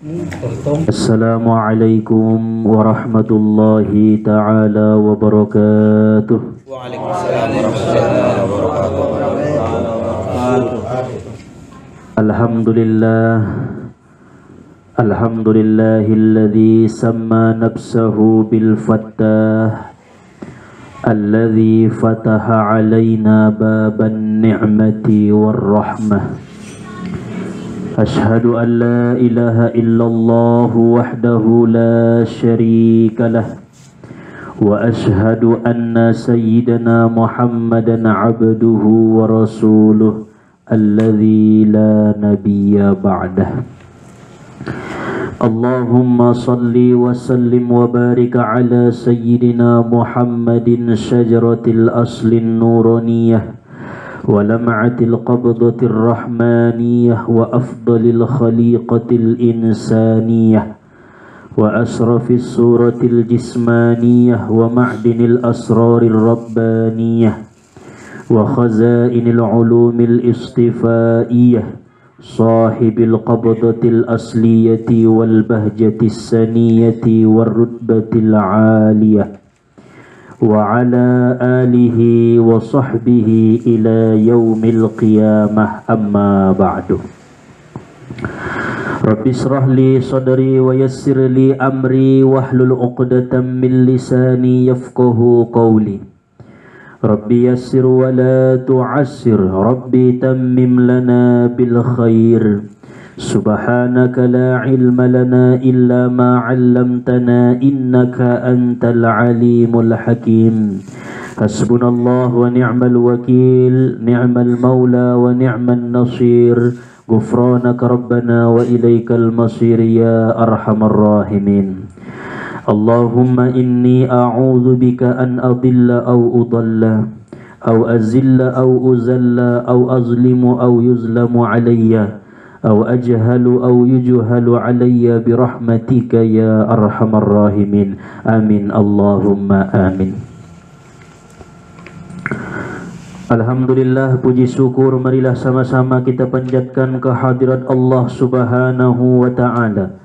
Assalamualaikum warahmatullahi ta'ala wabarakatuh. Waalaikumsalam warahmatullahi wabarakatuh. Alhamdulillahilladzi samma nafsahu bil fattah alladzi fataha alaina baban ni'mati war rahmah. Ashhadu an la ilaha illallah wahdahu la syarika lah wa ashhadu anna sayyidana Muhammadan abduhu wa rasuluh alladzi la nabiyya ba'dah. Allahumma salli wa sallim wa barik ala sayyidina Muhammadin syajaratil aslin nuraniyah ولمعة القبضة الرحمانية وأفضل الخليقة الإنسانية وأشرف الصورة الجسمانية ومعدن الأسرار الربانية وخزائن العلوم الاصطفائية صاحب القبضة الأصلية والبهجة السنية والرتبة العالية وعلى آله وصحبه إلى يوم القيامة أما بعد رب اشرح لي صدري ويسر لي أمري واحلل عقدة من لساني يفقه قولي رب يسر ولا تعسر ربي تمم لنا بالخير سبحانك لا علم لنا إلا ما علمتنا إنك أنت العليم الحكيم حسبنا الله ونعم الوكيل نعم المولى ونعم النصير غفرانك ربنا وإليك المصير يا أرحم الراحمين اللهم إني أعوذ بك أن أضل أو أضل أو أزل أو أزل أو أظلم أو يظلم عليّ أو أجهل أو يجهل علي برحمتك يا أرحم الراحمين آمين اللهم آمين. Alhamdulillah, puji syukur marilah sama-sama kita panjatkan kehadirat Allah Subhanahu wa Ta'ala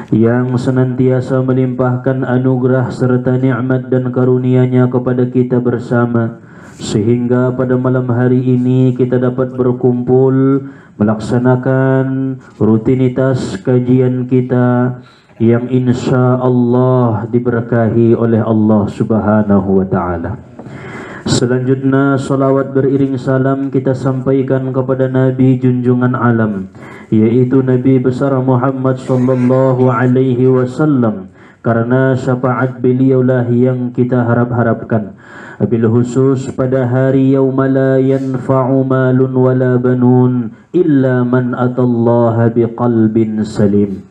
yang senantiasa melimpahkan anugerah serta nikmat dan karunia-Nya kepada kita bersama, sehingga pada malam hari ini kita dapat berkumpul melaksanakan rutinitas kajian kita yang insya Allah diberkahi oleh Allah Subhanahu wa Ta'ala. Selanjutnya salawat beriring salam kita sampaikan kepada Nabi junjungan alam, yaitu Nabi besar Muhammad sallallahu alaihi wasallam, karena syafaat beliaulah yang kita harap-harapkan. Bil khusus pada hari yauma la yanfa'u malun wala banun illa man atallaha biqalbin salim.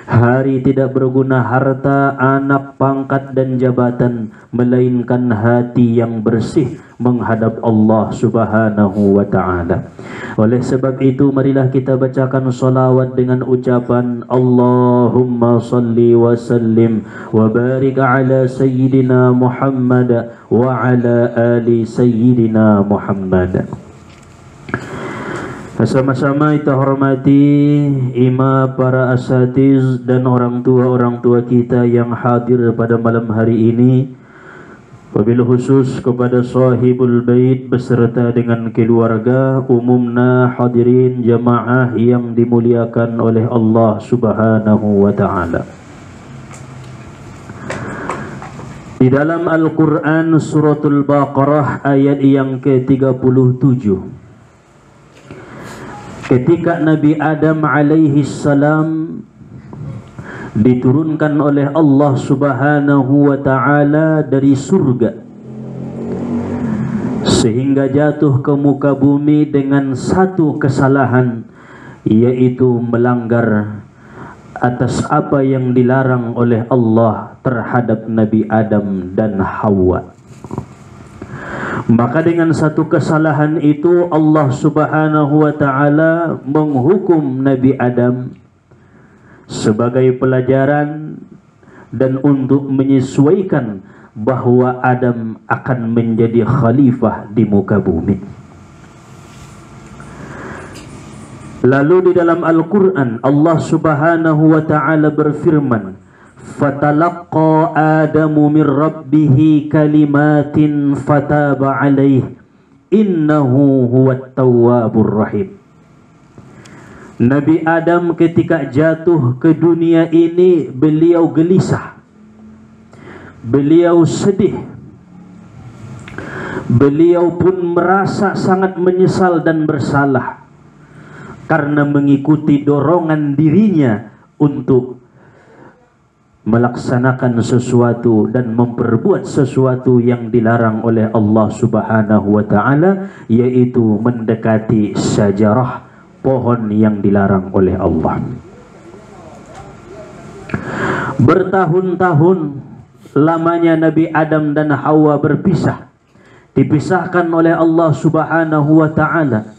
Hari tidak berguna harta, anak, pangkat dan jabatan, melainkan hati yang bersih menghadap Allah Subhanahu wa Ta'ala. Oleh sebab itu marilah kita bacakan salawat dengan ucapan Allahumma salli wa sallim wa barik ala sayyidina Muhammad wa ala ali sayyidina Muhammad. Sama-sama kita hormati imam, para asatiz dan orang tua kita yang hadir pada malam hari ini. Wabil khusus kepada sahibul bait beserta dengan keluarga, umumna hadirin jamaah yang dimuliakan oleh Allah Subhanahu wa Ta'ala. Di dalam Al-Quran suratul Baqarah ayat yang ke-37, ketika Nabi Adam alaihi salam diturunkan oleh Allah Subhanahu wa Ta'ala dari surga sehingga jatuh ke muka bumi dengan satu kesalahan, yaitu melanggar atas apa yang dilarang oleh Allah terhadap Nabi Adam dan Hawa. Maka dengan satu kesalahan itu Allah Subhanahu wa Ta'ala menghukum Nabi Adam sebagai pelajaran dan untuk menyesuaikan bahwa Adam akan menjadi khalifah di muka bumi. Lalu di dalam Al-Quran Allah subhanahu wa ta'ala berfirman, Fatalaqqa Adamu min Rabbihi kalimatin fataba alaih innahu huwat tawwabur rahim. Nabi Adam ketika jatuh ke dunia ini beliau gelisah, beliau sedih, beliau pun merasa sangat menyesal dan bersalah karena mengikuti dorongan dirinya untuk melaksanakan sesuatu dan memperbuat sesuatu yang dilarang oleh Allah subhanahu wa ta'ala, yaitu mendekati syajarah, pohon yang dilarang oleh Allah. Bertahun-tahun lamanya Nabi Adam dan Hawa berpisah, dipisahkan oleh Allah subhanahu wa ta'ala,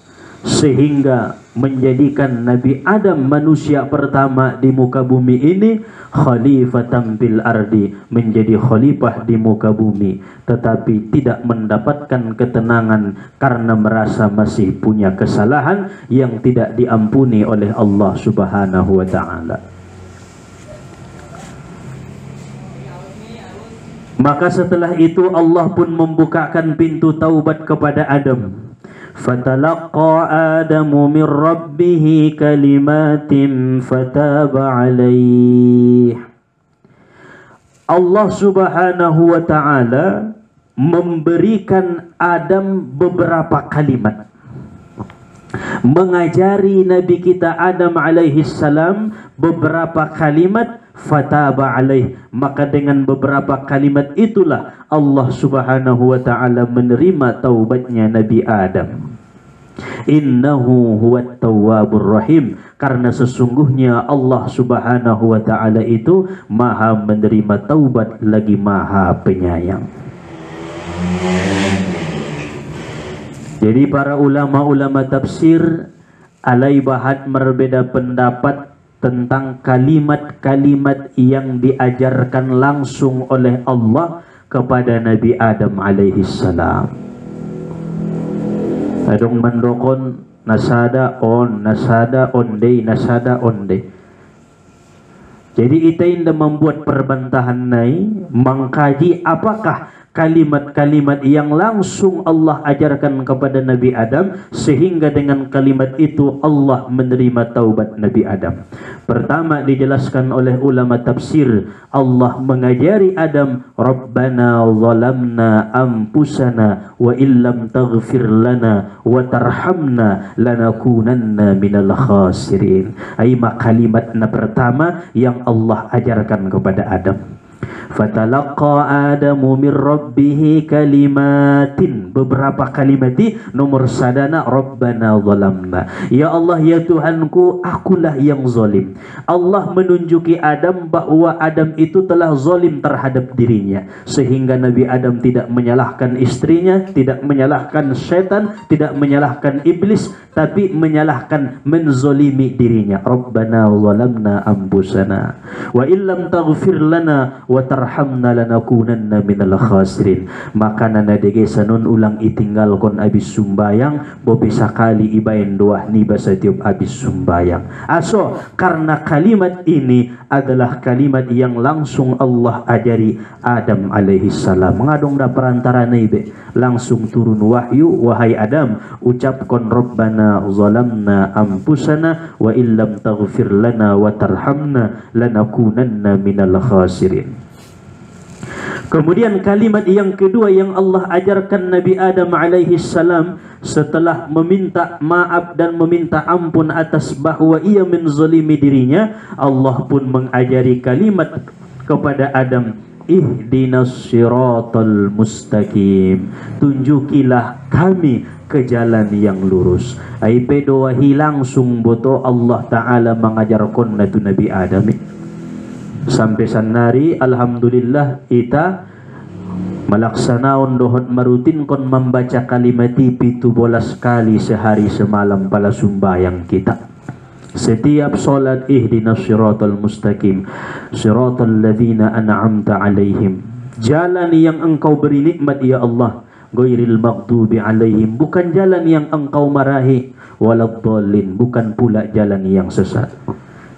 sehingga menjadikan Nabi Adam manusia pertama di muka bumi ini khalifatan fil ardi, menjadi khalifah di muka bumi, tetapi tidak mendapatkan ketenangan karena merasa masih punya kesalahan yang tidak diampuni oleh Allah subhanahu wa ta'ala. Maka setelah itu Allah pun membukakan pintu taubat kepada Adam. Fatalaqqa Adamu min Rabbihi kalimatin fataba alaih. Allah subhanahu wa ta'ala memberikan Adam beberapa kalimat, mengajari Nabi kita Adam alaihi salam beberapa kalimat, fataba alaih. Maka dengan beberapa kalimat itulah Allah subhanahu wa ta'ala menerima taubatnya Nabi Adam. Innahu huwat tawwabur rahim, karena sesungguhnya Allah subhanahu wa ta'ala itu maha menerima taubat lagi maha penyayang. Jadi para ulama-ulama tafsir alai bahat berbeda pendapat tentang kalimat-kalimat yang diajarkan langsung oleh Allah kepada Nabi Adam alaihi salam. Adong mandokon nasada onde. Jadi kita indah membuat perbantahan nai mengkaji apakah kalimat-kalimat yang langsung Allah ajarkan kepada Nabi Adam sehingga dengan kalimat itu Allah menerima taubat Nabi Adam. Pertama dijelaskan oleh ulama tafsir, Allah mengajari Adam, Rabbana zalamna anfusana wa illam taghfir lana wa tarhamna lanakunanna minal khasirin. Aima kalimat pertama yang Allah ajarkan kepada Adam. Fatalaqqa Adamu min Rabbihi kalimatin, beberapa kalimati. Nomor sadana Rabbana zalamna, ya Allah ya Tuhanku, akulah yang zalim. Allah menunjuki Adam bahwa Adam itu telah zalim terhadap dirinya, sehingga Nabi Adam tidak menyalahkan istrinya, tidak menyalahkan setan, tidak menyalahkan iblis, tapi menyalahkan menzolimi dirinya. Rabbana zalamna anfusana wa illam taghfir lana wa tarhamna lanakunanna minal khasirin. Maka nanadege sanon ulang itinggal kon abis sumbayang bopisa kali ibain doah niba setiap abis sumbayang. Aso karena kalimat ini adalah kalimat yang langsung Allah ajari Adam alaihi salam. Mengadong da perantara naibe langsung turun wahyu, wahai Adam ucapkan Rabbana zalamna anfusana wa illam taghfir lana wa tarhamna lanakunanna minal khasirin. Kemudian kalimat yang kedua yang Allah ajarkan Nabi Adam alaihi salam setelah meminta maaf dan meminta ampun atas bahwa ia menzalimi dirinya, Allah pun mengajari kalimat kepada Adam, ihdinas siratal mustaqim, tunjukilah kami ke jalan yang lurus. Ai pedoahi langsung boto Allah Ta'ala mengajarkan natu Nabi Adam. Sampai sanari alhamdulillah kita melaksanakan dohot marutin kon membaca kalimat 17 kali sehari semalam pada sumbayang kita. Setiap solat ihdinas siratal mustaqim siratal ladzina an'amta alaihim, jalan yang engkau beri nikmat ya Allah, ghairil maghdubi alaihim, bukan jalan yang engkau marahi, waladdallin, bukan pula jalan yang sesat.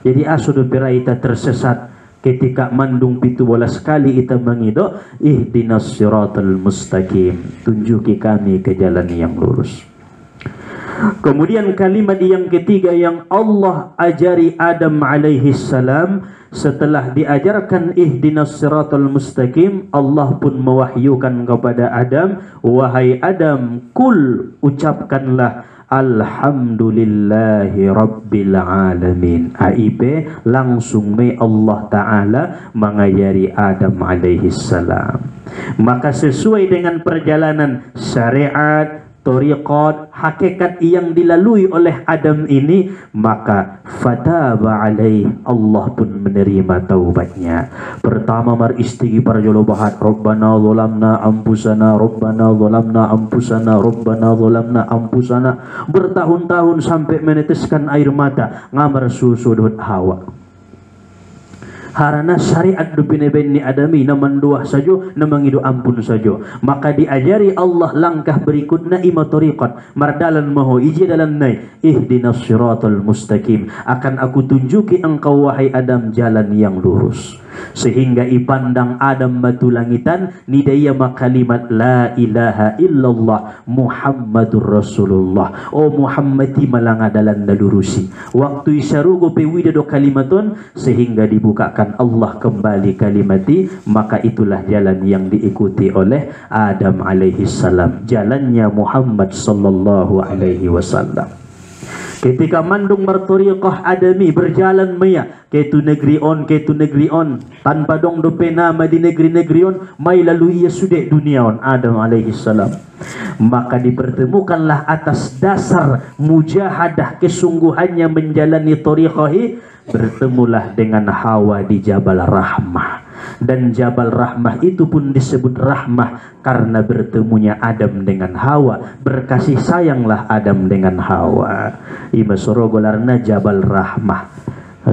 Jadi asudu pira ita tersesat ketika mandung pitu bola sekali ita mengido ihdinas siratal mustaqim, tunjuki kami ke jalan yang lurus. Kemudian kalimat yang ketiga yang Allah ajari Adam alaihi salam, setelah diajarkan ihdinas siratal mustaqim, Allah pun mewahyukan kepada Adam, wahai Adam, kul, ucapkanlah alhamdulillahi rabbil alamin. AIP langsung Allah Ta'ala mengajari Adam alaihi salam. Maka sesuai dengan perjalanan syariat, tariqat, hakikat yang dilalui oleh Adam ini, maka fataba alaih, Allah pun menerima taubatnya. Pertama maristighfar jolo bahat, Rabbana zalamna anfusana, Rabbana zalamna anfusana, Rabbana zalamna anfusana, bertahun-tahun sampai meneteskan air mata ngamar susu dot Hawa. Harana syariat dupine benni adami naman dua sajo, namangido ampun sajo. Maka diajari Allah langkah berikutnya ima tariqat, mardalan maho iji dalam nai ihdinas siratal mustaqim, akan aku tunjuki engkau wahai Adam jalan yang lurus. Sehingga ipandang Adam batu langitan nidaya makalimat la ilaha illallah Muhammadur Rasulullah, o Muhammadi malanga dalan dalurusi. Waktu isarugo pewida do kalimatun, sehingga dibukakan Allah kembali kalimati, maka itulah jalan yang diikuti oleh Adam alaihi salam, jalannya Muhammad sallallahu alaihi wasallam. Ketika mandung bertariqah adami berjalan maya ketu negeri on tanpa dong dope nama di negeri on mai lalu ia sudah dunia on Adam alaihi salam. Maka dipertemukanlah atas dasar mujahadah kesungguhannya menjalani tariqahi, bertemulah dengan Hawa di Jabal Rahmah. Dan Jabal Rahmah itu pun disebut Rahmah karena bertemunya Adam dengan Hawa. Berkasih sayanglah Adam dengan Hawa. Ima soro golarna Jabal Rahmah.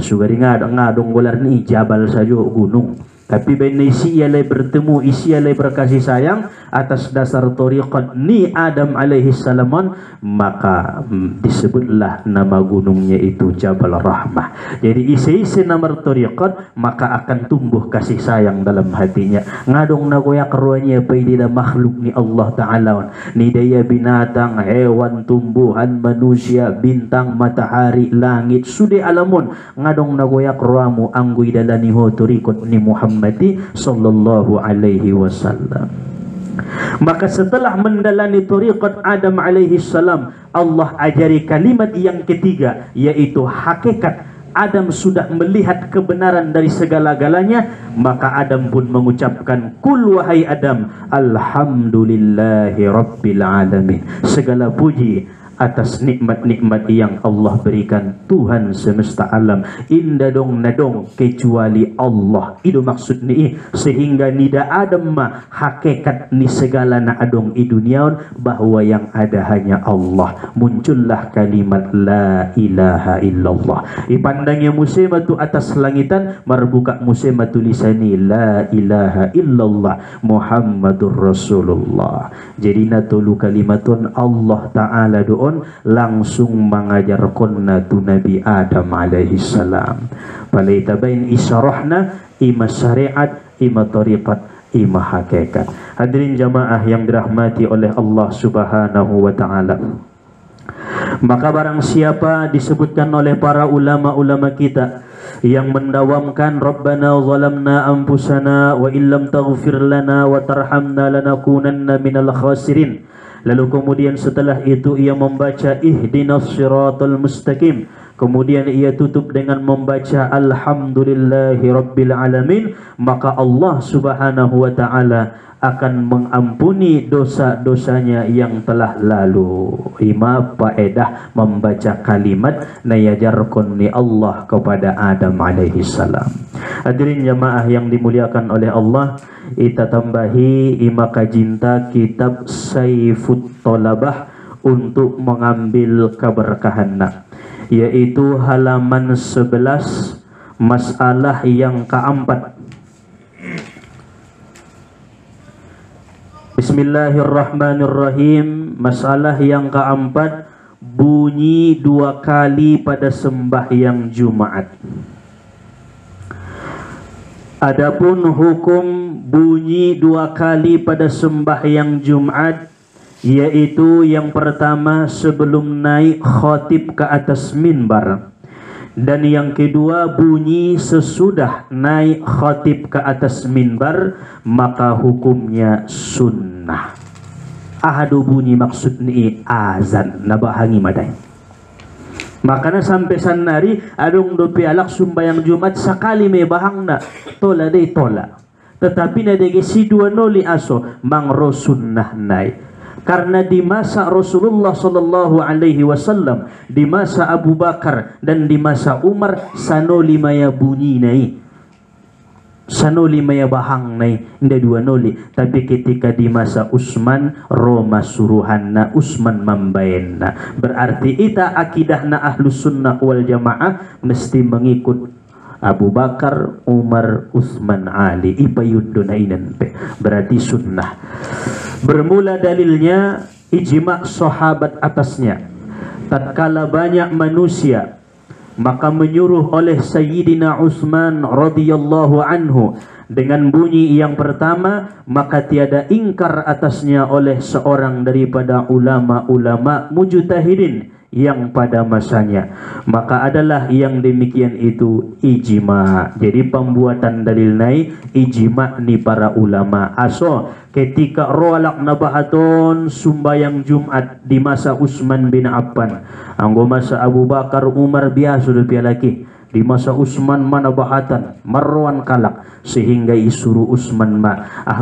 Sugari ngadong golarni Jabal sajo gunung. Tapi bena isi ialah bertemu, isi ialah berkasih sayang atas dasar tariqat ni Adam alaihi salaman, maka disebutlah nama gunungnya itu Jabal Rahmah. Jadi isi-isi nama tariqat, maka akan tumbuh kasih sayang dalam hatinya. Ngadong nagoyak ruanya paidila makhluk ni Allah Ta'ala, ni daya binatang, hewan, tumbuhan, manusia, bintang, matahari, langit, sudah alamun ngadong nagoyak ruamu anggui dalani ho tariqat ni Muhammad sallallahu alaihi wasallam. Maka setelah mendalani tariqat Adam alaihi salam, Allah ajari kalimat yang ketiga, yaitu hakikat. Adam sudah melihat kebenaran dari segala-galanya, maka Adam pun mengucapkan kul wahai Adam alhamdulillahi rabbil alamin, segala puji atas nikmat-nikmat yang Allah berikan Tuhan semesta alam. Inda dong nadong kecuali Allah. Itu maksud ni, sehingga nida Adam ma hakikat ni segala na adong i duniaon, bahwa yang ada hanya Allah. Muncullah kalimat la ilaha illallah. Ipandangnya musema tu atas langitan, marbuka musema tulisani la ilaha illallah Muhammadur Rasulullah. Jadi natulu kalimatun Allah Ta'ala doon langsung mengajarkan tu Nabi Adam alaihi salam. Palaita bain isyarahna ima syariat, ima tariqat, ima hakikat. Hadirin jamaah yang dirahmati oleh Allah Subhanahu wa Ta'ala. Maka barang siapa disebutkan oleh para ulama-ulama kita yang mendawamkan Rabbana zalamna anfusana wa illam taghfir lana wa tarhamna lanakunanna minal khasirin. Lalu kemudian setelah itu ia membaca ihdinas siratal mustaqim. Kemudian ia tutup dengan membaca alhamdulillahi rabbil alamin. Maka Allah Subhanahu wa Ta'ala akan mengampuni dosa-dosanya yang telah lalu. Ima faedah membaca kalimat nayajarkun ni Allah kepada Adam alaihi salam. Hadirin jamaah yang dimuliakan oleh Allah, kita tambahi ima kajinta kitab Saifut Tolabah untuk mengambil keberkahan, yaitu halaman 11, masalah yang keempat. Bismillahirrahmanirrahim. Masalah yang keempat, bunyi 2 kali pada sembahyang Jumat. Adapun hukum bunyi 2 kali pada sembahyang Jumat, yaitu yang pertama sebelum naik khatib ke atas mimbar, dan yang kedua bunyi sesudah naik khatib ke atas mimbar, maka hukumnya sunnah. Ahadu bunyi maksud ni azan nabahangi madai. Makanya sampai sanari adung do pialak sumbayang Jumat sakali may bahang na tola day tola. Tetapi na dege si 2 noli aso mangro sunnah nai. Karena di masa Rasulullah sallallahu alaihi wasallam, di masa Abu Bakar dan di masa Umar sanoli maya bunyi nai. Sanoli maya bahang nai inda 2 noli. Tapi ketika di masa Utsman Roma suruhanna Utsman mambayenna. Berarti ita akidahna ahlus sunnah wal jamaah mesti mengikut Abu Bakar, Umar, Utsman, Ali. Ipayuddo na inanpe. Berarti sunnah. Bermula dalilnya ijma' sahabat atasnya. Tatkala banyak manusia, maka menyuruh oleh Sayyidina Utsman radhiyallahu anhu dengan bunyi yang pertama, maka tiada ingkar atasnya oleh seorang daripada ulama-ulama mujtahidin yang pada masanya. Maka adalah yang demikian itu ijma. Jadi pembuatan dalil nai ijma ni para ulama. Aso ketika roalak nabahaton sumbayang Jumat di masa Utsman bin Affan, anggo masa Abu Bakar Umar biasa do pialaki. Di masa Utsman mana bahatan marwan kalak sehingga isuru Utsman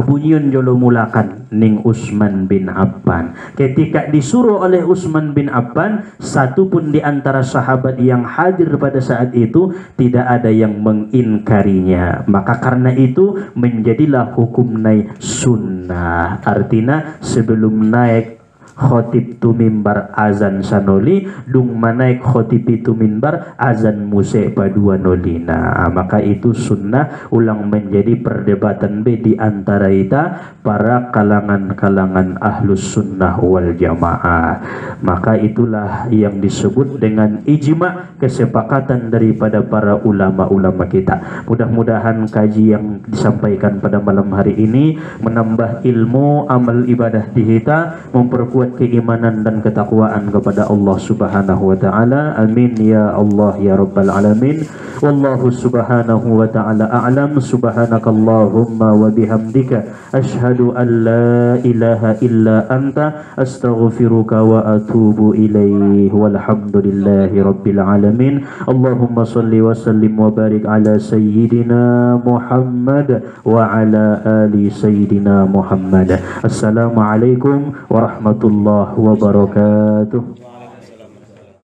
bunyion jolo mulakan ning Utsman bin Affan. Ketika disuruh oleh Utsman bin Affan, satu pun di antara sahabat yang hadir pada saat itu tidak ada yang mengingkarinya. Maka karena itu menjadilah hukum naik sunnah. Artinya sebelum naik khotib tu mimbar azan sanoli, dung manaik khotib itu mimbar azan muse padua nolina. Maka itu sunnah ulang menjadi perdebatan di antara ita para kalangan-kalangan ahlus sunnah wal jamaah. Maka itulah yang disebut dengan ijma, kesepakatan daripada para ulama-ulama kita. Mudah-mudahan kaji yang disampaikan pada malam hari ini menambah ilmu, amal ibadah di kita, memperkuat keimanan dan ketakwaan kepada Allah Subhanahu wa taala. Amin ya Allah ya rabbal alamin. Wallahu subhanahu wa taala a'lam. Subhanakallahumma wa bihamdika asyhadu an la ilaha illa anta astaghfiruka wa atubu ilaih. Walhamdulillahi rabbil alamin. Allahumma salli wa sallim wa barik ala sayyidina Muhammad wa ala ali sayyidina Muhammad. Assalamualaikum warahmatullahi wabarakatuh.